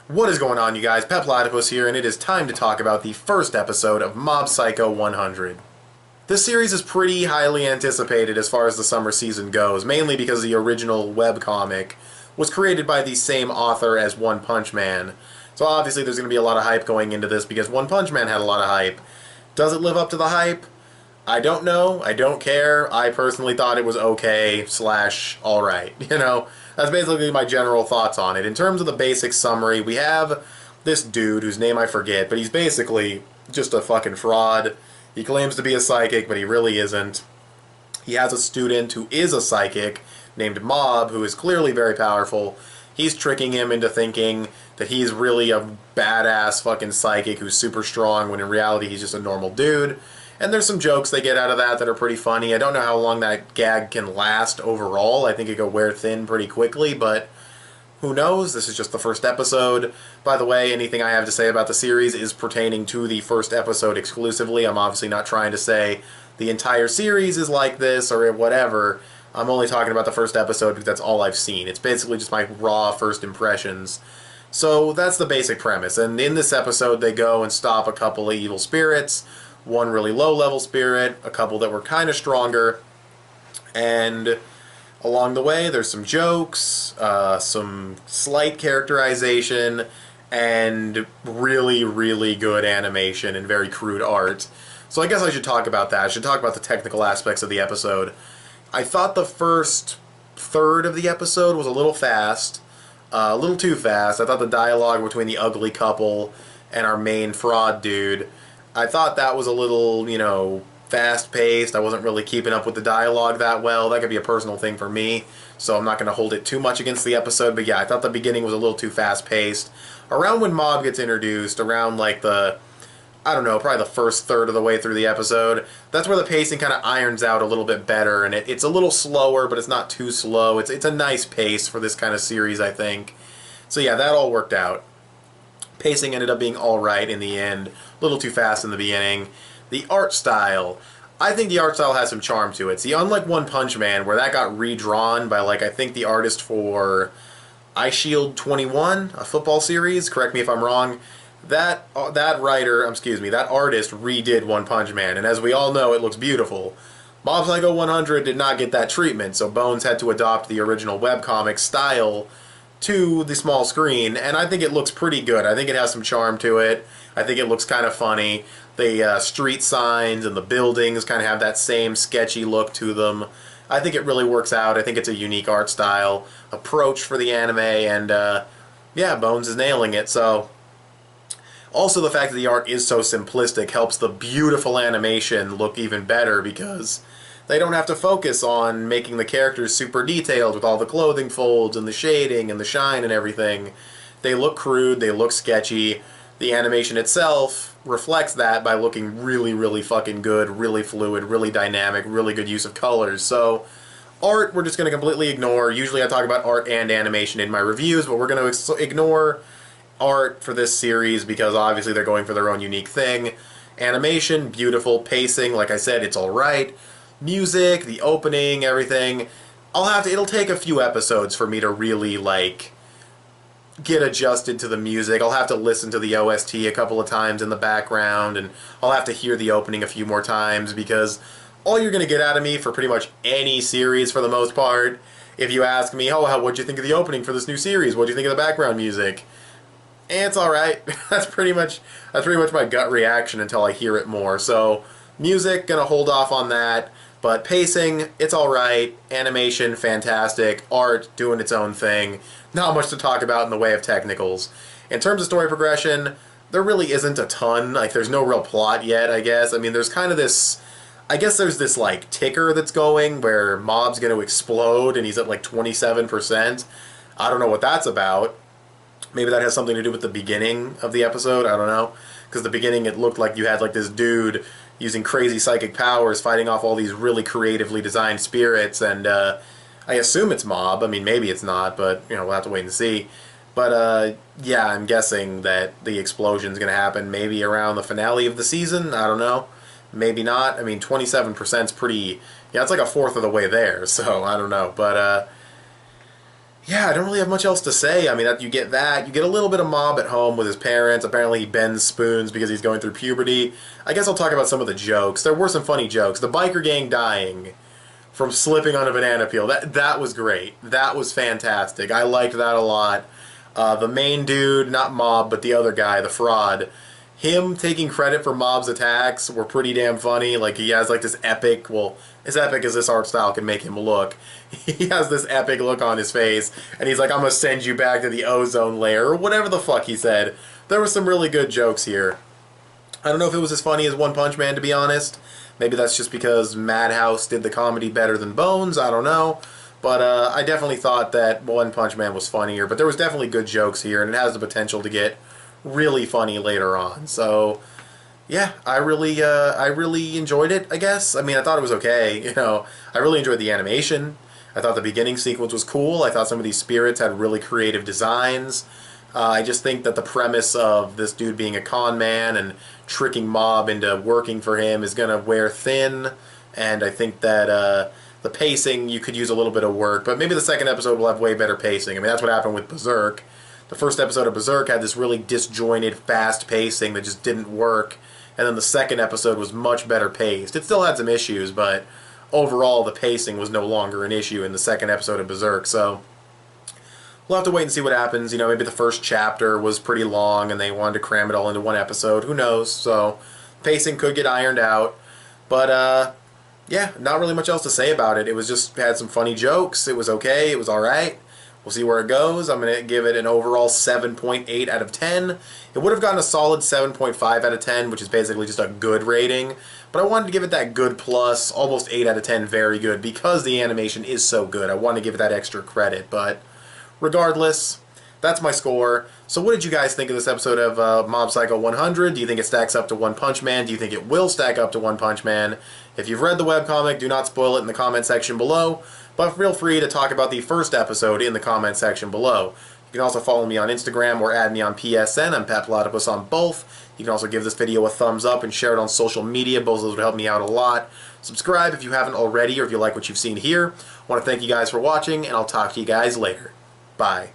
What is going on, you guys? Petplatypus here, and it is time to talk about the first episode of Mob Psycho 100. This series is pretty highly anticipated as far as the summer season goes, mainly because the original webcomic was created by the same author as One Punch Man. So obviously there's going to be a lot of hype going into this because One Punch Man had a lot of hype. Does it live up to the hype? I don't know. I don't care. I personally thought it was okay / alright. That's basically my general thoughts on it. In terms of the basic summary, we have this dude whose name I forget, but he's basically just a fucking fraud. He claims to be a psychic, but he really isn't. He has a student who is a psychic named Mob, who is clearly very powerful. He's tricking him into thinking that he's really a badass fucking psychic who's super strong, when in reality he's just a normal dude. And there's some jokes they get out of that are pretty funny. I don't know how long that gag can last overall. I think it could wear thin pretty quickly, but who knows? This is just the first episode. By the way, anything I have to say about the series is pertaining to the first episode exclusively. I'm obviously not trying to say the entire series is like this or whatever. I'm only talking about the first episode because that's all I've seen. It's basically just my raw first impressions. So that's the basic premise. And in this episode, they go and stop a couple of evil spirits. One really low-level spirit, a couple that were kind of stronger, and along the way there's some jokes, some slight characterization, and really, really good animation and very crude art. So I guess I should talk about that. I should talk about the technical aspects of the episode. I thought the first third of the episode was a little fast, a little too fast. I thought the dialogue between the ugly couple and our main fraud dude, I thought that was a little, fast-paced. I wasn't really keeping up with the dialogue that well. That could be a personal thing for me, so I'm not going to hold it too much against the episode. But yeah, I thought the beginning was a little too fast-paced. Around when Mob gets introduced, around like probably the first third of the way through the episode, that's where the pacing kind of irons out a little bit better, and it's a little slower, but it's not too slow. It's a nice pace for this kind of series, I think. So yeah, that all worked out. Pacing ended up being alright in the end. A little too fast in the beginning. The art style. I think the art style has some charm to it. See, unlike One Punch Man, where that got redrawn by, I think the artist for Ice Shield 21, a football series, correct me if I'm wrong, that artist redid One Punch Man, and as we all know, it looks beautiful. Mob Psycho 100 did not get that treatment, so Bones had to adopt the original webcomic style to the small screen, and I think it looks pretty good. I think it has some charm to it. I think it looks kind of funny. The street signs and the buildings kind of have that same sketchy look to them. I think it really works out. I think it's a unique art style approach for the anime, and yeah, Bones is nailing it. So also the fact that the art is so simplistic helps the beautiful animation look even better, because they don't have to focus on making the characters super detailed with all the clothing folds and the shading and the shine and everything. They look crude, they look sketchy. The animation itself reflects that by looking really, really fucking good, really fluid, really dynamic, really good use of colors. So art, we're just going to completely ignore. Usually I talk about art and animation in my reviews, but we're going to ignore art for this series because obviously they're going for their own unique thing. Animation, beautiful. Pacing, like I said, it's alright. Music, the opening, everything. It'll take a few episodes for me to really, get adjusted to the music. I'll have to listen to the OST a couple of times in the background, and I'll have to hear the opening a few more times, because all you're going to get out of me for pretty much any series, for the most part, if you ask me, what'd you think of the opening for this new series? What'd you think of the background music? It's alright. That's pretty much my gut reaction until I hear it more. So, music, gonna hold off on that. But pacing, it's alright. Animation, fantastic. Art, doing its own thing. Not much to talk about in the way of technicals. In terms of story progression, there really isn't a ton. There's no real plot yet, I guess. I mean, there's kind of this... I guess there's this, ticker that's going where Mob's gonna explode and he's at, 27%. I don't know what that's about. Maybe that has something to do with the beginning of the episode. I don't know. Because the beginning, it looked like you had, this dude using crazy psychic powers, fighting off all these really creatively designed spirits, and I assume it's Mob. I mean, maybe it's not, but, we'll have to wait and see. But, yeah, I'm guessing that the explosion's going to happen maybe around the finale of the season. I don't know. Maybe not. I mean, 27% is pretty... Yeah, it's like a fourth of the way there, so I don't know. But, Yeah, I don't really have much else to say. I mean, you get that. You get a little bit of Mob at home with his parents. Apparently, he bends spoons because he's going through puberty. I guess I'll talk about some of the jokes. There were some funny jokes. The biker gang dying from slipping on a banana peel. That was great. That was fantastic. I liked that a lot. The main dude, not Mob, but the other guy, the fraud, him taking credit for Mob's attacks were pretty damn funny. Like, he has like this epic, well, as epic as this art style can make him look, he has this epic look on his face, and he's like, I'm gonna send you back to the ozone layer, or whatever the fuck he said. There were some really good jokes here. I don't know if it was as funny as One Punch Man, to be honest. Maybe that's just because Madhouse did the comedy better than Bones, I don't know. But I definitely thought that One Punch Man was funnier, but there was definitely good jokes here, and it has the potential to get really funny later on. So, yeah, I really enjoyed it, I guess. I mean, I thought it was okay, you know. I really enjoyed the animation. I thought the beginning sequence was cool. I thought some of these spirits had really creative designs. I just think that the premise of this dude being a con man and tricking Mob into working for him is going to wear thin, and I think that the pacing, you could use a little bit of work, but maybe the second episode will have way better pacing. I mean, that's what happened with Berserk. The first episode of Berserk had this really disjointed, fast pacing that just didn't work, and then the second episode was much better paced. It still had some issues, but overall the pacing was no longer an issue in the second episode of Berserk, so we'll have to wait and see what happens. You know, maybe the first chapter was pretty long and they wanted to cram it all into one episode. Who knows? So, pacing could get ironed out. But, yeah, not really much else to say about it. It was just, had some funny jokes. It was okay. It was alright. We'll see where it goes. I'm going to give it an overall 7.8 out of 10. It would have gotten a solid 7.5 out of 10, which is basically just a good rating. But I wanted to give it that good plus, almost 8 out of 10, very good, because the animation is so good. I wanted to give it that extra credit, but regardless, that's my score. So what did you guys think of this episode of Mob Psycho 100? Do you think it stacks up to One Punch Man? Do you think it will stack up to One Punch Man? If you've read the webcomic, do not spoil it in the comment section below, but feel free to talk about the first episode in the comment section below. You can also follow me on Instagram or add me on PSN. I'm petplatypus on both. You can also give this video a thumbs up and share it on social media. Both of those would help me out a lot. Subscribe if you haven't already or if you like what you've seen here. I want to thank you guys for watching, and I'll talk to you guys later. Bye.